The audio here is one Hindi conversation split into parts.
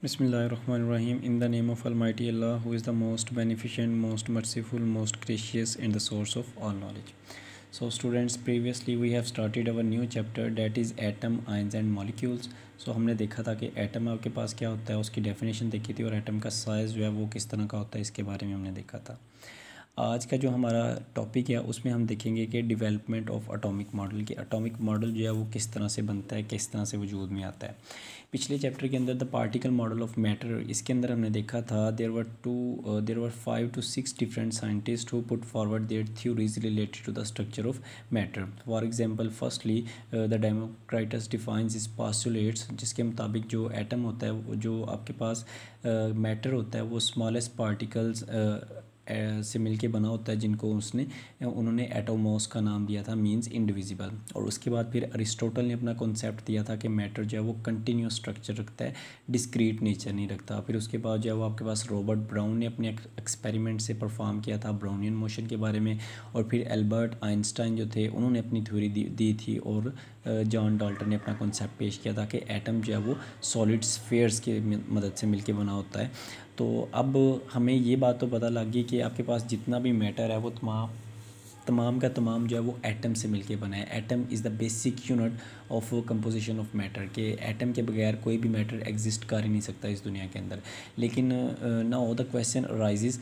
Bismillahirrahmanirrahim. In the name of Almighty Allah, who is the most beneficent, most merciful, most gracious, and the source of all knowledge. So, students, previously we have started our new chapter, that is atom, ions and molecules. So हमने देखा था कि एटम आपके पास क्या होता है, उसकी डेफिनेशन देखी थी, और एटम का साइज़ जो है वो किस तरह का होता है, इसके बारे में हमने देखा था। आज का जो हमारा टॉपिक है उसमें हम देखेंगे कि डेवलपमेंट ऑफ एटॉमिक मॉडल, कि एटॉमिक मॉडल जो है वो किस तरह से बनता है, किस तरह से वजूद में आता है। पिछले चैप्टर के अंदर the particle model of matter, इसके अंदर हमने देखा था there were 5 to 6 different scientist who put forward their theories related to the structure of matter. For example, firstly the Democritus defines his postulates, जिसके मुताबिक जो एटम होता है, वो जो आपके पास मैटर होता है, वो स्मॉलेस्ट पार्टिकल्स से मिलके बना होता है, जिनको उन्होंने एटोमॉस का नाम दिया था, मींस इंडिविजिबल। और उसके बाद फिर अरिस्टोटल ने अपना कॉन्सेप्ट दिया था कि मैटर जो है वो कंटिन्यूस स्ट्रक्चर रखता है, डिस्क्रीट नेचर नहीं रखता। फिर उसके बाद जो है वो आपके पास रॉबर्ट ब्राउन ने अपने एक्सपेरिमेंट से परफॉर्म किया था ब्राउनियन मोशन के बारे में। और फिर एल्बर्ट आइंस्टाइन जो थे, उन्होंने अपनी थ्योरी दी थी। और जॉन डाल्टन ने अपना कॉन्सेप्ट पेश किया था कि एटम जो है वो सॉलिड स्फीयर्स की मदद से मिलके बना होता है। तो अब हमें ये बात तो पता लग गई कि आपके पास जितना भी मैटर है वो तमाम का तमाम जो है वो एटम से मिलके बना है। Atom is the basic unit of composition of matter, के एटम के बगैर कोई भी मैटर एग्जिस्ट कर ही नहीं सकता इस दुनिया के अंदर। लेकिन now the question arises,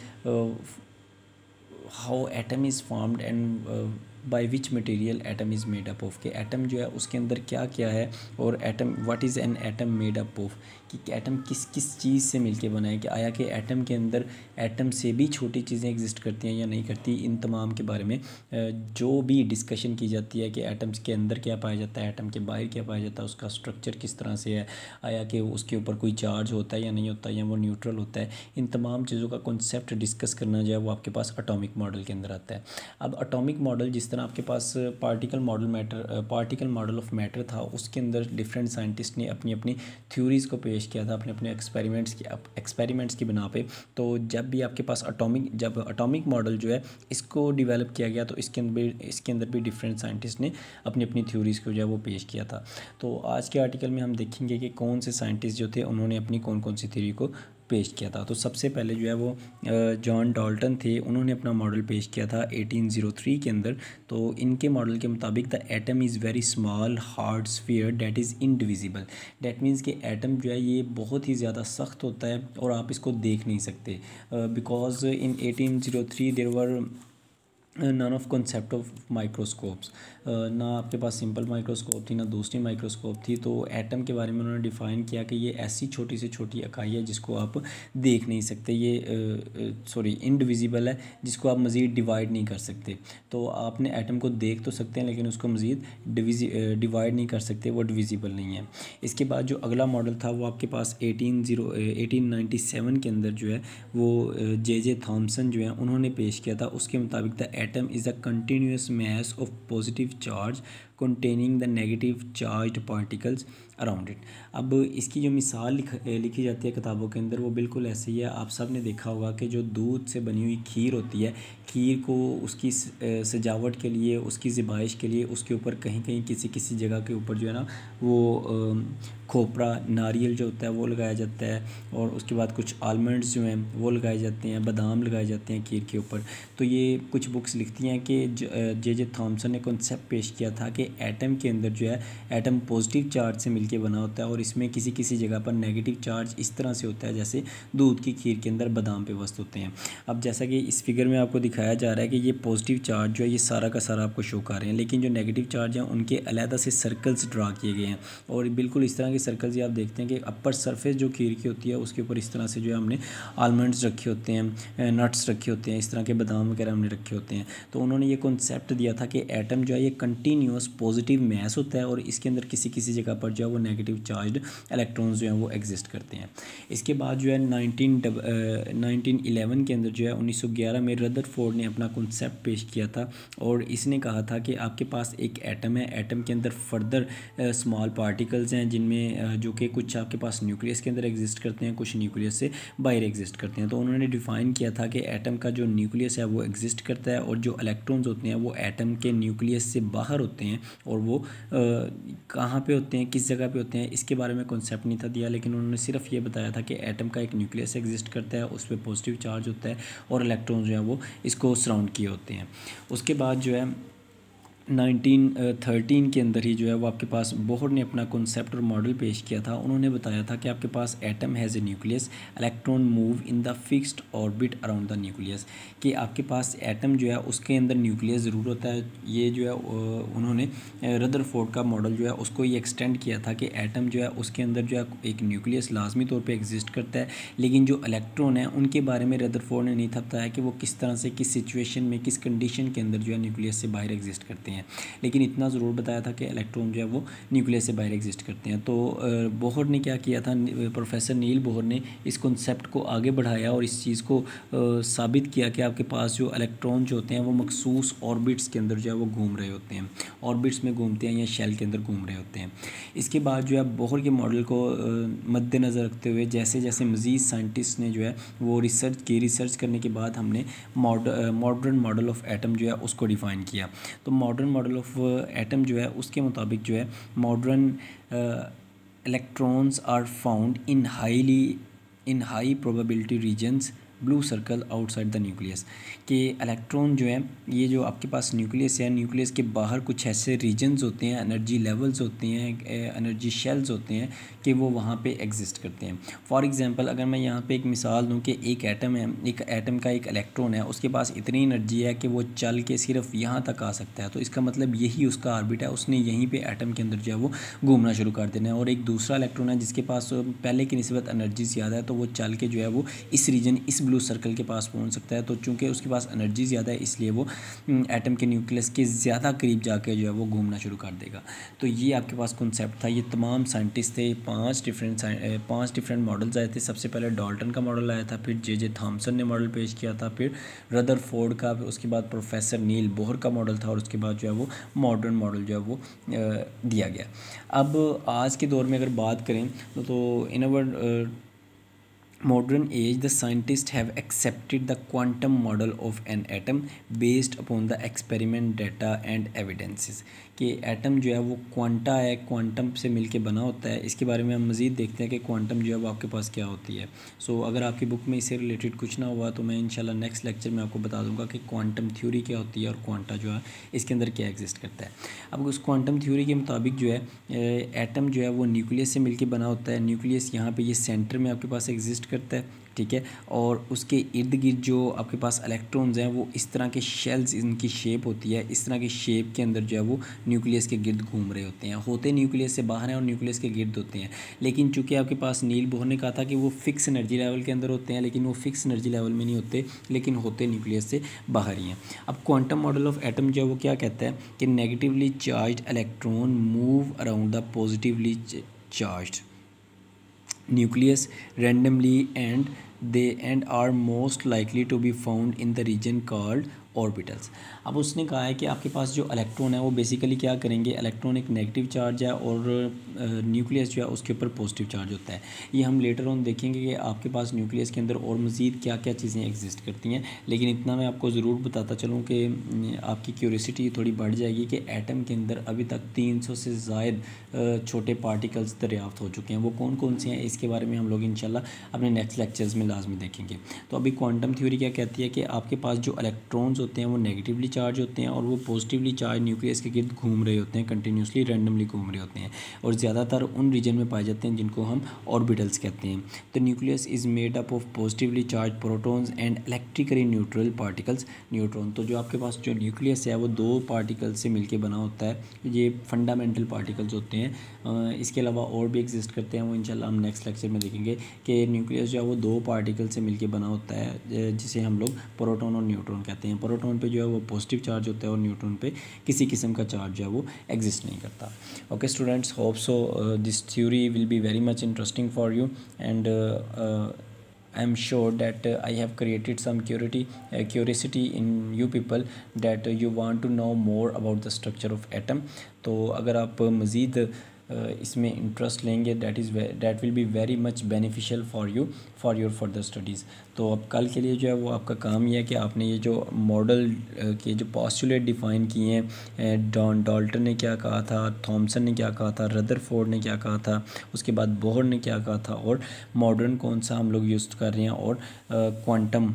how atom is formed and by which material atom is made up of, के एटम जो है उसके अंदर क्या क्या है, और atom what is an atom made up of, कि एटम किस किस चीज़ से मिलके बना है, कि आया कि एटम के अंदर एटम से भी छोटी चीज़ें एग्जिस्ट करती हैं या नहीं करती। इन तमाम के बारे में जो भी डिस्कशन की जाती है कि एटम्स के अंदर क्या पाया जाता है, एटम के बाहर क्या पाया जाता है, उसका स्ट्रक्चर किस तरह से है, आया कि उसके ऊपर कोई चार्ज होता है या नहीं होता, या वो न्यूट्रल होता है, इन तमाम चीज़ों का कॉन्सेप्ट डिस्कस करना जो है वो आपके पास एटॉमिक मॉडल के अंदर आता है। अब एटॉमिक मॉडल, जिस तरह आपके पास पार्टिकल मॉडल ऑफ मैटर था, उसके अंदर डिफरेंट साइंटिस्ट ने अपनी अपनी थ्योरीज़ को पेश किया था, अपने अपने एक्सपेरिमेंट्स की बना पे। तो जब भी आपके पास जब एटॉमिक मॉडल जो है इसको डेवलप किया गया, तो इसके अंदर भी डिफरेंट साइंटिस्ट ने अपनी अपनी थ्योरीज़ को जो है वो पेश किया था। तो आज के आर्टिकल में हम देखेंगे कि कौन से साइंटिस्ट जो थे उन्होंने अपनी कौन कौन सी थ्योरी को पेश किया था। तो सबसे पहले जो है वो जॉन डाल्टन थे, उन्होंने अपना मॉडल पेश किया था 1803 के अंदर। तो इनके मॉडल के मुताबिक the atom is very small hard sphere that is indivisible. That means कि एटम जो है ये बहुत ही ज़्यादा सख्त होता है और आप इसको देख नहीं सकते, because in 1803 there were none of concept of microscopes, ना आपके पास सिंपल माइक्रोस्कोप थी, ना दूसरी माइक्रोस्कोप थी। तो एटम के बारे में उन्होंने डिफ़ाइन किया कि ये ऐसी छोटी से छोटी इकाई है जिसको आप देख नहीं सकते, ये इनडिविजिबल है, जिसको आप मज़ीद डिवाइड नहीं कर सकते। तो आपने एटम को देख तो सकते हैं, लेकिन उसको मज़ीद डिवाइड नहीं कर सकते, वो डिविजिबल नहीं है। इसके बाद जो अगला मॉडल था वो आपके पास 1897 के अंदर जो है वो जे थॉमसन जो है उन्होंने पेश किया था। उसके मुताबिक the atom is a continuous mass of positive charge containing the negative charged particles around it। अब इसकी जो मिसाल लिखी जाती है किताबों के अंदर वो बिल्कुल ऐसे ही है। आप सब ने देखा होगा कि जो दूध से बनी हुई खीर होती है, खीर को उसकी सजावट के लिए, उसकी ज़िबाइश के लिए उसके ऊपर कहीं कहीं किसी जगह के ऊपर जो है ना वो खोपरा नारियल जो होता है वो लगाया जाता है, और उसके बाद कुछ आलमंड्स जो हैं वो लगाए जाते हैं, बादाम लगाए जाते हैं खीर के ऊपर। तो ये कुछ बुक्स लिखती हैं कि जे थॉमसन ने कॉन्सेप्ट पेश किया था कि एटम के अंदर जो है एटम पॉजिटिव चार्ज से मिलके बना होता है, और इसमें किसी जगह पर नेगेटिव चार्ज इस तरह से होता है जैसे दूध की खीर के अंदर बादाम पेवस्त होते हैं। अब जैसा कि इस फिगर में आपको दिखाया जा रहा है कि ये पॉजिटिव चार्ज जो है ये सारा का सारा आपको शो कर रहे हैं, लेकिन जो नेगेटिव चार्ज हैं उनके अलहदा से सर्कल्स ड्रा किए गए हैं। और बिल्कुल इस तरह के सर्कल्स ये आप देखते हैं कि अपर सरफेस जो खीर की होती है उसके ऊपर इस तरह से जो है हमने आलमंड्स रखे होते हैं, नट्स रखे होते हैं, इस तरह के बादाम वगैरह हमने रखे होते हैं। तो उन्होंने ये कॉन्सेप्ट दिया था कि एटम जो है ये कंटिन्यूस पॉजिटिव मैस होता है, और इसके अंदर किसी जगह पर जो है वो नेगेटिव चार्ज इलेक्ट्रॉन्स जो हैं वो एग्जिस्ट करते हैं। इसके बाद जो है 1911 के अंदर जो है 1911 में रदरफोर्ड ने अपना कॉन्सेप्ट पेश किया था, और इसने कहा था कि आपके पास एक एटम है, एटम के अंदर फर्दर स्मॉल पार्टिकल्स हैं जिनमें जो कि कुछ आपके पास न्यूक्लियस के अंदर एग्जिस्ट करते हैं, कुछ न्यूक्लियस से बाहर एग्जिस्ट करते हैं। तो उन्होंने डिफ़ाइन किया था कि एटम का जो न्यूक्लियस है वो एग्जिस्ट करता है, और जो इलेक्ट्रॉन्स होते हैं वो एटम के न्यूक्लियस से बाहर होते हैं, और वो कहाँ पे होते हैं, किस जगह पे होते हैं, इसके बारे में कॉन्सेप्ट नहीं था दिया, लेकिन उन्होंने सिर्फ ये बताया था कि एटम का एक न्यूक्लियस एग्जिस्ट करता है, उस पर पॉजिटिव चार्ज होता है और इलेक्ट्रॉन जो है वो इसको सराउंड किए होते हैं। उसके बाद जो है 1913 के अंदर ही जो है वो आपके पास बोहर ने अपना कॉन्सेप्ट और मॉडल पेश किया था। उन्होंने बताया था कि आपके पास atom has a nucleus, electron move in the fixed orbit around the nucleus, कि आपके पास एटम जो है उसके अंदर न्यूक्लियस ज़रूर होता है। ये जो है उन्होंने रदरफोर्ड का मॉडल जो है उसको ये एक्सटेंड किया था कि एटम जो है उसके अंदर जो है एक न्यूक्लियस लाजमी तौर पर एग्जिस्ट करता है, लेकिन जो इलेक्ट्रॉन है उनके बारे में रदरफोर्ड ने नहीं था बताया कि वो किस तरह से, किस सिचुएशन में, किस कंडीशन के अंदर जो है न्यूक्लियस से बाहर एग्जिस्ट करते हैं। लेकिन इतना ज़रूर बताया था कि इलेक्ट्रॉन जो है वो न्यूक्लियस से बाहर एग्जिस्ट करते हैं। तो बोहर ने क्या किया था, प्रोफेसर नील बोहर ने इस कॉन्सेप्ट को आगे बढ़ाया और इस चीज़ को साबित किया कि आपके पास जो इलेक्ट्रॉन जो होते हैं वो मखसूस ऑर्बिट्स के अंदर जो है वो घूम रहे होते हैं, ऑर्बिट्स में घूमते हैं या शेल के अंदर घूम रहे होते हैं। इसके बाद जो है बोहर के मॉडल को मद्देनज़र रखते हुए जैसे जैसे मज़ीद साइंटिस्ट ने जो है वो रिसर्च की, रिसर्च करने के बाद हमने मॉडर्न मॉडल ऑफ एटम जो है उसको डिफ़ाइन किया। तो मॉडर्न मॉडल ऑफ एटम जो है उसके मुताबिक जो है modern electrons are found in high probability regions blue circle outside the nucleus, कि इलेक्ट्रॉन जो है ये जो आपके पास न्यूक्लियस है, न्यूक्लियस के बाहर कुछ ऐसे रीजन्स होते हैं, एनर्जी लेवल्स होते हैं, एनर्जी शेल्स होते हैं कि वो वहाँ पे एग्जिस्ट करते हैं। फॉर एग्जांपल अगर मैं यहाँ पे एक मिसाल दूँ कि एक एटम है, एक एटम का एक इलेक्ट्रॉन है, उसके पास इतनी एनर्जी है कि वो चल के सिर्फ यहाँ तक आ सकता है, तो इसका मतलब यही उसका ऑर्बिट है, उसने यहीं पर एटम के अंदर जो है वो घूमना शुरू कर देना है। और एक दूसरा इलेक्ट्रॉन है जिसके पास पहले की निस्बत एनर्जी ज़्यादा है, तो वो चल के जो है वो इस रीजन, इस ब्लू सर्कल के पास पहुंच सकता है। तो चूंकि उसके पास एनर्जी ज़्यादा है इसलिए वो एटम के न्यूक्लियस के ज़्यादा करीब जाके जो है वो घूमना शुरू कर देगा। तो ये आपके पास कॉन्सेप्ट था। ये तमाम साइंटिस्ट थे, पांच डिफरेंट मॉडल्स आए थे। सबसे पहले डाल्टन का मॉडल आया था, फिर जे थॉमसन ने मॉडल पेश किया था, फिर रदरफोर्ड का, उसके बाद प्रोफेसर नील बोहर का मॉडल था और उसके बाद जो है वो मॉडर्न मॉडल जो है वो दिया गया। अब आज के दौर में अगर बात करें तो इन अवर modern age the scientists have accepted the quantum model of an atom based upon the experiment data and evidences, कि एटम जो है वो क्वांटा है, क्वांटम से मिलके बना होता है। इसके बारे में हम मज़ीद देखते हैं कि क्वांटम जो है वो आपके पास क्या होती है। सो अगर आपकी बुक में इससे रिलेटेड कुछ ना हुआ तो मैं इंशाल्लाह नेक्स्ट लेक्चर में आपको बता दूंगा कि क्वांटम थ्योरी क्या होती है और क्वांटा जो है इसके अंदर क्या एग्जिस्ट करता है। अब उस क्वांटम थ्योरी के मुताबिक जो है एटम जो है वो न्यूक्लियस से मिलके बना होता है। न्यूक्लियस यहाँ पर ये सेंटर में आपके पास एग्जिस्ट करता है, ठीक है, और उसके इर्द गिर्द जो आपके पास इलेक्ट्रॉन्स हैं वो इस तरह के शेल्स, इनकी शेप होती है, इस तरह की शेप के अंदर जो है वो न्यूक्लियस के गिर्द घूम रहे होते हैं, होते न्यूक्लियस से बाहर हैं और न्यूक्लियस के गिर्द होते हैं। लेकिन चूंकि आपके पास नील बोहर ने कहा था कि वो फिक्स एनर्जी लेवल के अंदर होते हैं, लेकिन वो फिक्स एनर्जी लेवल में नहीं होते, लेकिन होते न्यूक्लियस से बाहर ही हैं। अब क्वांटम मॉडल ऑफ एटम जो है वो क्या कहता है कि negatively charge electron move around the positively charge nucleus randomly and are most likely to be found in the region called orbitals. अब उसने कहा है कि आपके पास जो इलेक्ट्रॉन है वो बेसिकली क्या करेंगे, इलेक्ट्रॉन एक नेगेटिव चार्ज है और न्यूक्लियस जो है उसके ऊपर पॉजिटिव चार्ज होता है। ये हम लेटर ऑन देखेंगे कि आपके पास न्यूक्लियस के अंदर और मज़ीद क्या क्या चीज़ें एग्जिस्ट करती हैं। लेकिन इतना मैं आपको ज़रूर बताता चलूँ कि आपकी क्यूरियोसिटी थोड़ी बढ़ जाएगी कि एटम के अंदर अभी तक 300 से ज़ायद छोटे पार्टिकल्स दरियाफ्त हो चुके हैं। वो कौन कौन से हैं इसके बारे में हम लोग इंशाल्लाह अपने नेक्स्ट लेक्चर्स में लाजमी देखेंगे। तो अभी क्वांटम थ्योरी क्या कहती है कि आपके पास जो इलेक्ट्रॉन्स होते हैं वो नेगेटिवली चार्ज होते हैं और वो पॉजिटिवली चार्ज न्यूक्लियस के गिर्द घूम रहे होते हैं, कंटिन्यूसली रैंडमली घूम रहे होते हैं और ज़्यादातर उन रीजन में पाए जाते हैं जिनको हम ऑर्बिटल्स कहते हैं। तो nucleus is made up of positively charge protons and electrically neutral particles neutron. तो जो आपके पास जो न्यूक्लियस है वो दो पार्टिकल्स से मिलकर बना होता है, ये फंडामेंटल पार्टिकल्स होते हैं। इसके अलावा और भी एग्जिस्ट करते हैं, वो इंशाल्लाह हम नेक्स्ट लेक्चर में देखेंगे कि न्यूक्लियस जो है वो दो पार्टिकल से मिलकर बना होता है जिसे हम लोग प्रोटॉन और न्यूट्रॉन कहते हैं। प्रोटॉन पे जो है वो पॉजिटिव चार्ज होता है और न्यूट्रॉन पे किसी किस्म का चार्ज जो है वो एग्जिस्ट नहीं करता। Okay students, hope so this theory will be very much interesting for you and I am sure that I have created some curiosity in you people that you want to know more about the structure of atom। तो अगर आप मज़ीद इसमें इंटरेस्ट लेंगे that will be very much beneficial for you for your further studies. तो अब कल के लिए जो है वो आपका काम ये है कि आपने ये जो मॉडल के जो पॉस्टुलेट डिफ़ाइन किए हैं, डाल्टन ने क्या कहा था, थॉमसन ने क्या कहा था, रदरफोर्ड ने क्या कहा था, उसके बाद बोहर ने क्या कहा था, और मॉडर्न कौन सा हम लोग यूज़ कर रहे हैं, और quantum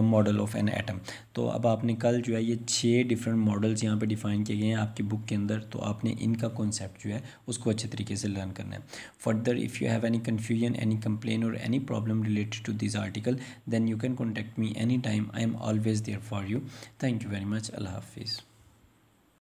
model of an atom. तो अब आपने कल जो है ये 6 डिफरेंट मॉडल्स यहाँ पे डिफ़ाइन किए गए हैं आपकी बुक के अंदर, तो आपने इनका कॉन्सेप्ट जो है उसको अच्छे तरीके से लर्न करना है। Further if you have any confusion, any complain और any problem related to this article, then you can contact me any time. I am always there for you. Thank you very much. अल्लाह हाफिज़।